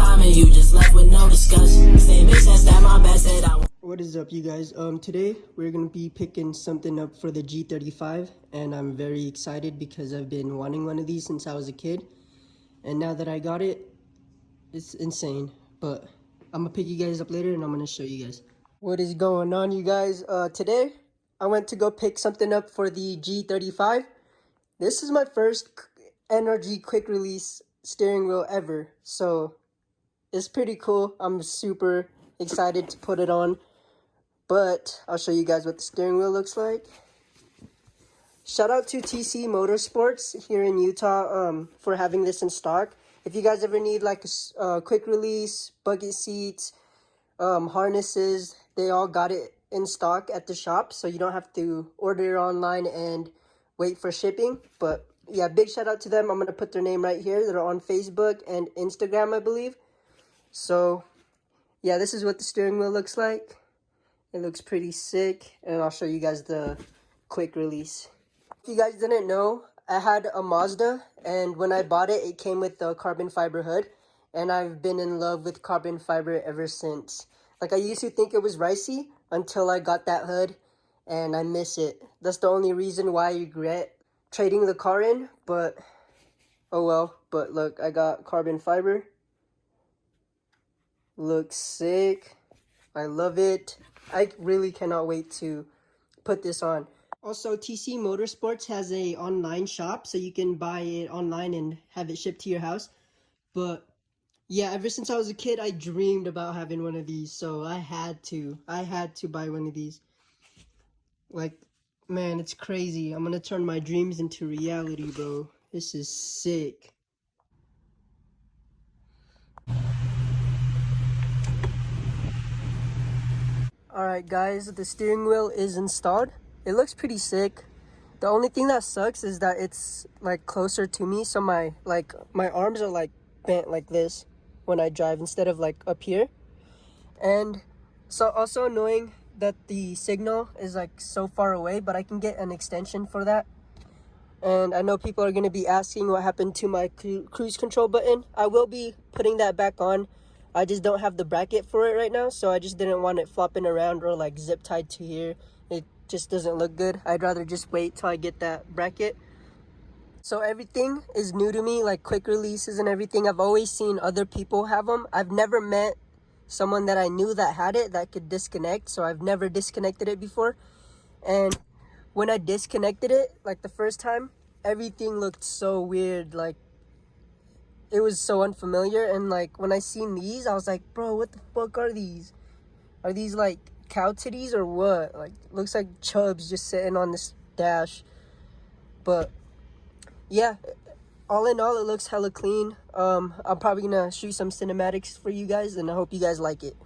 time and you just left with no discussion. Same bitch that stabbed my back said I. What is up, you guys? Today we're gonna be picking something up for the G35, and I'm very excited because I've been wanting one of these since I was a kid, and now that I got it, it's insane. But I'm gonna pick you guys up later and I'm gonna show you guys what is going on, you guys. Today I went to go pick something up for the G35. This is my first NRG quick release steering wheel ever, so it's pretty cool. I'm super excited to put it on. But I'll show you guys what the steering wheel looks like. Shout out to TC Motorsports here in Utah for having this in stock. If you guys ever need like a quick release, bucket seats, harnesses, they all got it in stock at the shop. So you don't have to order it online and wait for shipping. But yeah, big shout out to them. I'm going to put their name right here. They're on Facebook and Instagram, I believe. So yeah, this is what the steering wheel looks like. It looks pretty sick, and I'll show you guys the quick release. If you guys didn't know, I had a Mazda, and when I bought it, it came with the carbon fiber hood, and I've been in love with carbon fiber ever since. Like, I used to think it was ricey until I got that hood, and I miss it. That's the only reason why I regret trading the car in, but oh well. But look, I got carbon fiber. Looks sick. I love it. I really cannot wait to put this on. Also, TC Motorsports has a online shop, so you can buy it online and have it shipped to your house. But yeah, ever since I was a kid, I dreamed about having one of these, so I had to buy one of these. Like, man, it's crazy. I'm gonna turn my dreams into reality, bro. This is sick. Alright guys, the steering wheel is installed. It looks pretty sick. The only thing that sucks is that it's like closer to me, so my arms are like bent like this when I drive instead of like up here. And so also annoying that the signal is like so far away, but I can get an extension for that. And I know people are going to be asking what happened to my cruise control button. I will be putting that back on. I just don't have the bracket for it right now, so I just didn't want it flopping around or like zip tied to here. It just doesn't look good. I'd rather just wait till I get that bracket. So everything is new to me, like quick releases and everything. I've always seen other people have them. I've never met someone that I knew that had it that could disconnect, so I've never disconnected it before. And when I disconnected it, like the first time, everything looked so weird. Like, it was so unfamiliar. And like when I seen these, I was like, bro, what the fuck are these? Are these like cow titties or what? Like, looks like chubs just sitting on this dash. But yeah, all in all, it looks hella clean. I'm probably gonna shoot some cinematics for you guys, and I hope you guys like it.